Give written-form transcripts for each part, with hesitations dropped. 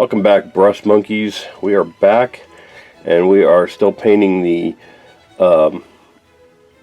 Welcome back, brush monkeys. We are back, and we are still painting the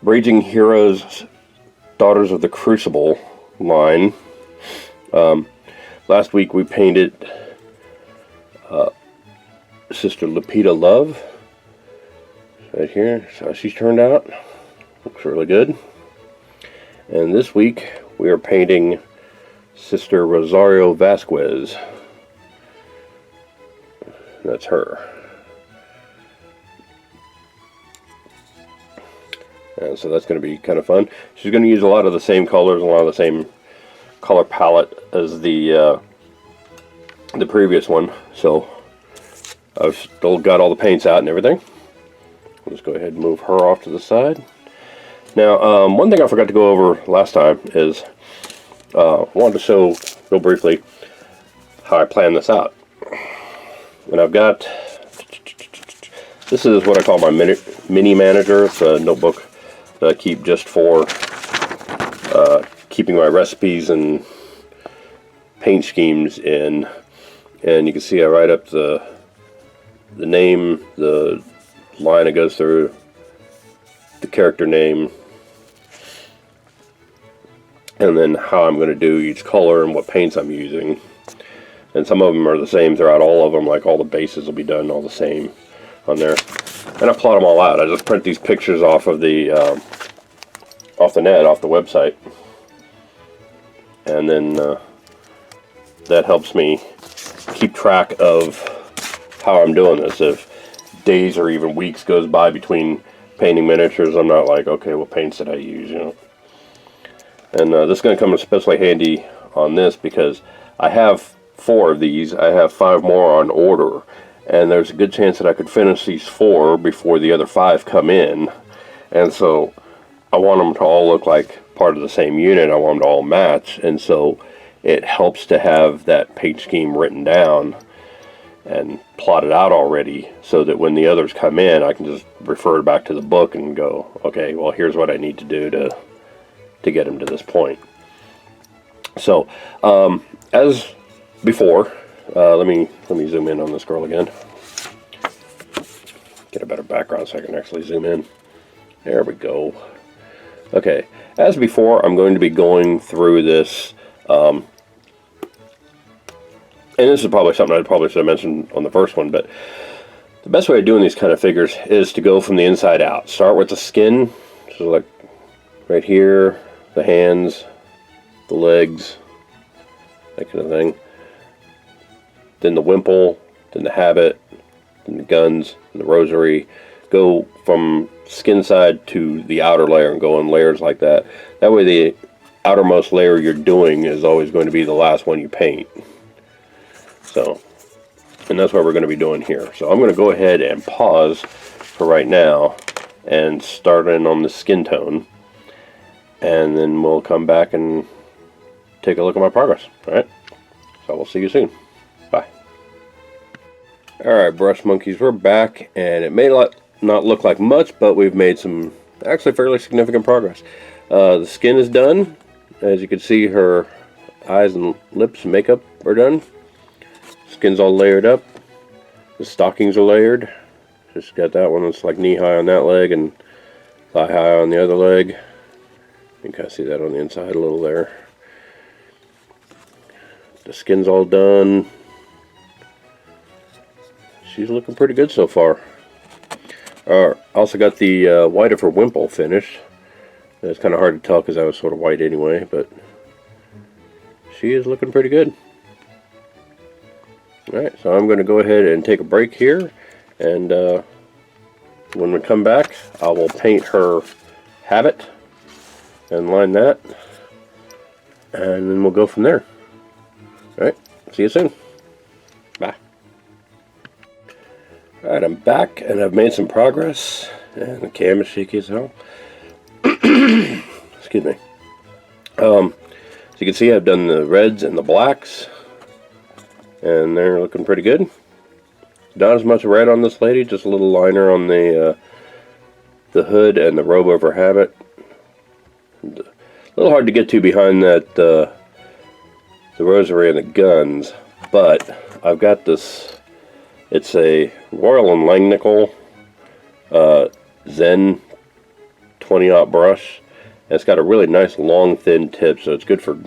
Raging Heroes Daughters of the Crucible line. Last week we painted Sister Lapita Love. Right here, that's how she's turned out. Looks really good. And this week we are painting Sister Rosario Vasquez. That's her. And so that's going to be kind of fun. She's going to use a lot of the same colors, a lot of the same color palette as the previous one. So I've still got all the paints out and everything. I'll just go ahead and move her off to the side. Now, one thing I forgot to go over last time is I wanted to show real briefly how I plan this out. And I've got, this is what I call my mini manager. It's a notebook that I keep just for keeping my recipes and paint schemes in. And you can see I write up the name, the line it goes through, the character name, and then how I'm going to do each color and what paints I'm using. And some of them are the same throughout all of them, like all the bases will be done all the same on there. And I plot them all out. I just print these pictures off of the net, off the website. And then that helps me keep track of how I'm doing this. If days or even weeks goes by between painting miniatures, I'm not like, okay, what paints did I use, you know? And this is going to come especially handy on this because I have 4 of these. I have 5 more on order, and there's a good chance that I could finish these 4 before the other 5 come in. And so I want them to all look like part of the same unit. I want them to all match, and so it helps to have that paint scheme written down and plotted out already, so that when the others come in, I can just refer back to the book and go, okay, well, here's what I need to do to get them to this point. So as before, let me zoom in on this girl again. Get a better background so I can actually zoom in. There we go. Okay, as before, I'm going to be going through this, and this is probably something I probably should have mentioned on the first one, but the best way of doing these kind of figures is to go from the inside out. Start with the skin, so like right here, the hands, the legs, that kind of thing. Then the wimple, then the habit, then the guns, and the rosary. Go from skin side to the outer layer and go in layers like that. That way the outermost layer you're doing is always going to be the last one you paint. So, and that's what we're going to be doing here. So I'm going to go ahead and pause for right now and start in on the skin tone. And then we'll come back and take a look at my progress. Alright? So we'll see you soon. Bye. Alright, brush monkeys, we're back, and it may not look like much, but we've made some actually fairly significant progress. The skin is done. As you can see, her eyes and lips and makeup are done. Skin's all layered up. The stockings are layered. Just got that one that's like knee high on that leg and thigh high on the other leg. You can kind of see that on the inside a little there. The skin's all done. She's looking pretty good so far. Also got the white of her wimple finished. It's kind of hard to tell because I was sort of white anyway, but she is looking pretty good. Alright, so I'm going to go ahead and take a break here, and when we come back, I will paint her habit and line that, and then we'll go from there. Alright, see you soon. Bye. Alright, I'm back, and I've made some progress, and the camera's shaky as hell. Excuse me. So you can see I've done the reds and the blacks, and they're looking pretty good. Not as much red on this lady, just a little liner on the hood and the robe of her habit. And a little hard to get to behind that the rosary and the guns, But I've got this, it's a Royal and Langnickel Zen 20-aught brush. And it's got a really nice long thin tip, so it's good for,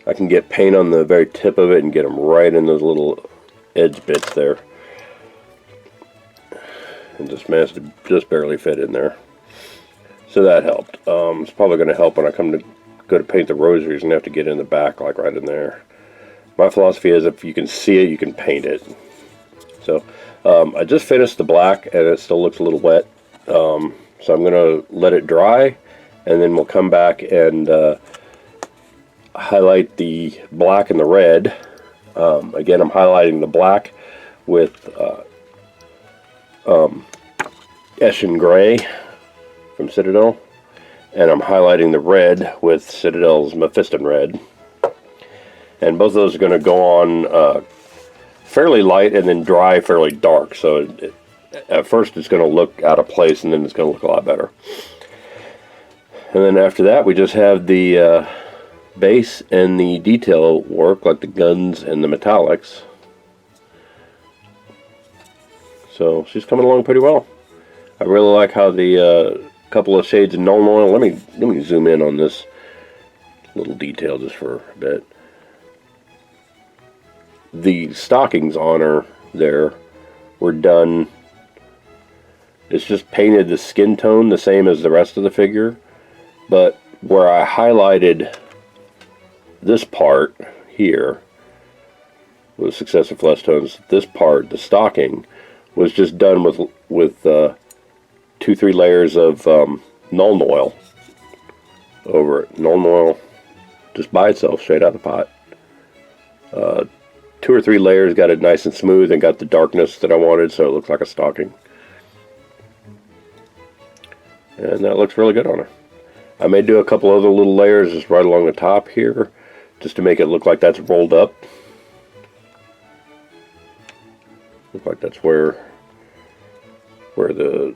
I can get paint on the very tip of it and get them right in those little edge bits there. And just managed to just barely fit in there. So that helped. It's probably going to help when I come to go to paint the rosaries and have to get in the back, like right in there. My philosophy is if you can see it, you can paint it. So I just finished the black and it still looks a little wet. So I'm going to let it dry, and then we'll come back and highlight the black and the red. Again, I'm highlighting the black with Eshin Gray from Citadel, and I'm highlighting the red with Citadel's Mephiston Red. And both of those are going to go on fairly light and then dry fairly dark. So at first it's going to look out of place, and then it's going to look a lot better. And then after that, we just have the base and the detail work, like the guns and the metallics. So she's coming along pretty well. I really like how the couple of shades of Nuln Oil. Let me zoom in on this little detail just for a bit. The stockings on her there were done. It's just painted the skin tone the same as the rest of the figure, but where I highlighted this part here with successive flesh tones, this part, the stocking, was just done with 2-3 layers of Nuln Oil over it. Nuln Oil just by itself, straight out of the pot. 2 or 3 layers got it nice and smooth and got the darkness that I wanted, so it looks like a stocking. And that looks really good on her. I may do a couple other little layers just right along the top here, just to make it look like that's rolled up. Look like that's where the,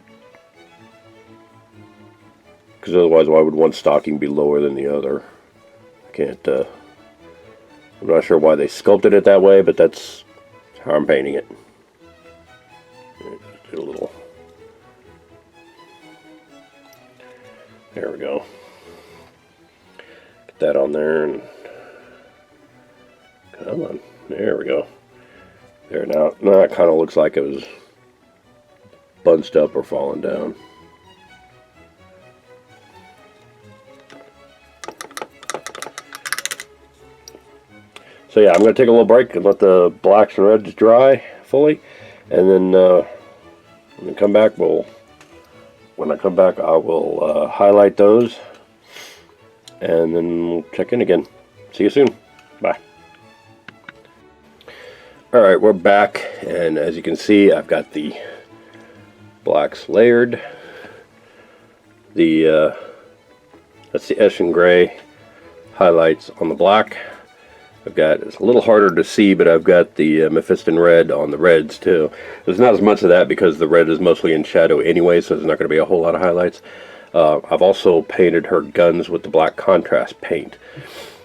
because otherwise why would one stocking be lower than the other? I can't, I'm not sure why they sculpted it that way, but that's how I'm painting it. Just do a little, there we go. Get that on there, and come on, there we go. There, now it kind of looks like it was bunched up or falling down. So yeah, I'm going to take a little break and let the blacks and reds dry fully, and then when I come back, I will highlight those, and then we'll check in again. See you soon. Bye. Alright, we're back, and as you can see, I've got the blacks layered. That's the Eshin Gray highlights on the black. I've got, it's a little harder to see, but I've got the Mephiston Red on the reds too. There's not as much of that because the red is mostly in shadow anyway, so there's not going to be a whole lot of highlights. I've also painted her guns with the black contrast paint.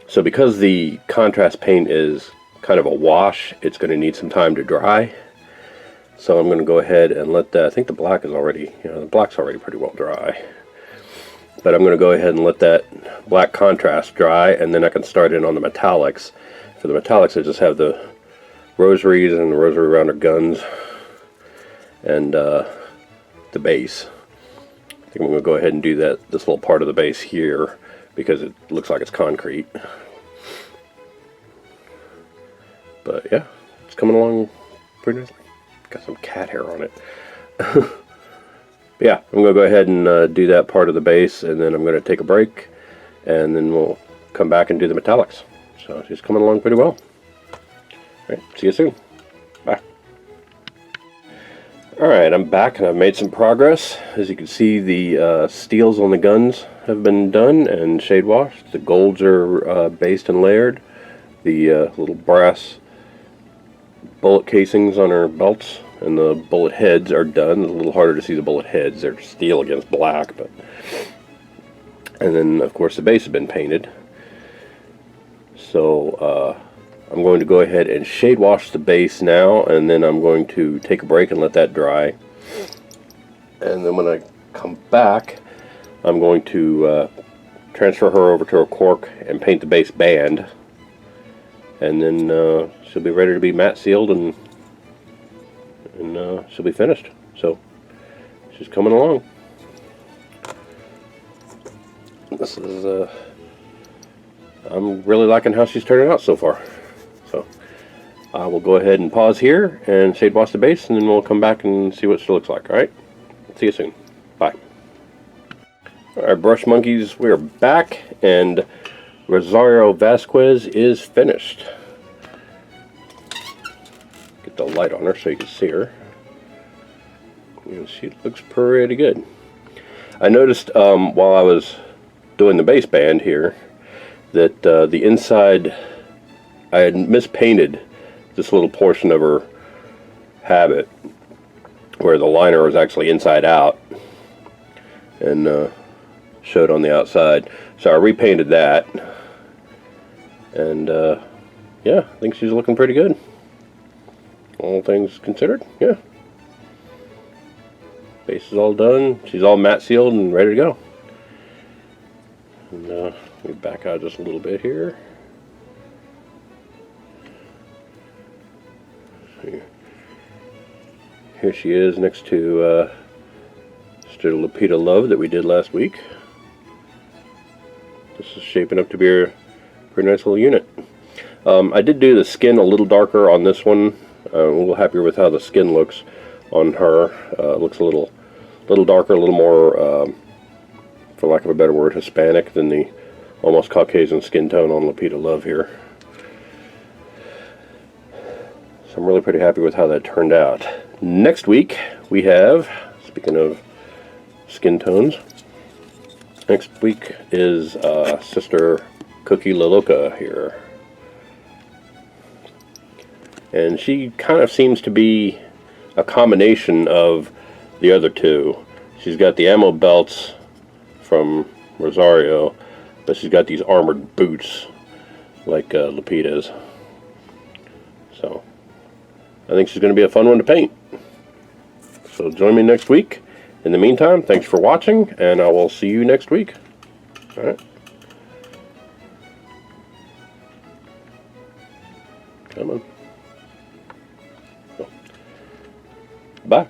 So because the contrast paint is kind of a wash, it's going to need some time to dry. So I'm going to go ahead and let that, I think the black is already, the black's already pretty well dry. But I'm going to go ahead and let that black contrast dry, and then I can start in on the metallics. For the metallics, I just have the rosaries and the rosary around her guns and the base. I think I'm going to go ahead and do that, this little part of the base here, because it looks like it's concrete. But yeah, it's coming along pretty nicely. Got some cat hair on it. Yeah, I'm going to go ahead and do that part of the base, and then I'm going to take a break, and then we'll come back and do the metallics. So she's coming along pretty well. Alright, see you soon. Bye. Alright, I'm back, and I've made some progress. As you can see, the steels on the guns have been done and shade washed. The golds are based and layered. The little brass bullet casings on her belts and the bullet heads are done. It's a little harder to see the bullet heads. They're steel against black, but and then of course the base has been painted. So I'm going to go ahead and shade wash the base now, and then I'm going to take a break and let that dry. And then when I come back, I'm going to transfer her over to a cork and paint the base band. And then she'll be ready to be matte sealed, and she'll be finished. So she's coming along. This is I'm really liking how she's turning out so far. So I will go ahead and pause here and shade wash the base, and then we'll come back and see what she looks like. Alright? See you soon. Bye. Alright, brush monkeys, we are back, and Rosario Vasquez is finished. Get the light on her so you can see her. And she looks pretty good. I noticed while I was doing the base band here that the inside, I had mispainted this little portion of her habit where the liner was actually inside out and showed on the outside. So I repainted that, and yeah, I think she's looking pretty good. All things considered, yeah. Base is all done. She's all matte sealed and ready to go. And let me back out just a little bit here. Here she is next to Lupita Love that we did last week. This is shaping up to be a pretty nice little unit. I did do the skin a little darker on this one. I'm a little happier with how the skin looks on her. It looks a little darker, a little more, for lack of a better word, Hispanic than the almost Caucasian skin tone on Lupita Love here. So I'm really pretty happy with how that turned out. Next week we have, speaking of skin tones, next week is Sister Cookie La Loca here. And she kind of seems to be a combination of the other two. She's got the ammo belts from Rosario, but she's got these armored boots like Lupita's. So I think she's going to be a fun one to paint. So join me next week. In the meantime, thanks for watching, and I will see you next week. Alright. Come on. Bye.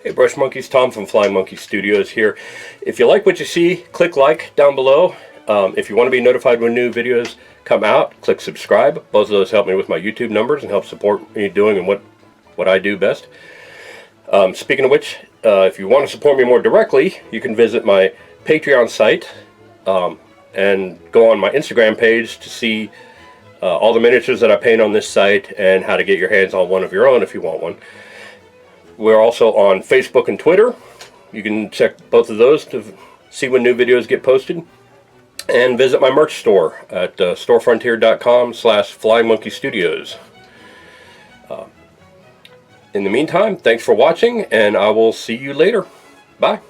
Hey Brush Monkeys, Tom from Flying Monkey Studios here. If you like what you see, click like down below. If you want to be notified when new videos come out, click subscribe. Both of those help me with my YouTube numbers and help support me doing and what I do best. Speaking of which, if you want to support me more directly, you can visit my Patreon site and go on my Instagram page to see all the miniatures that I paint on this site and how to get your hands on one of your own if you want one. We're also on Facebook and Twitter. You can check both of those to see when new videos get posted. And visit my merch store at storefrontier.com/flyingmonkeystudios. In the meantime, thanks for watching, and I will see you later. Bye.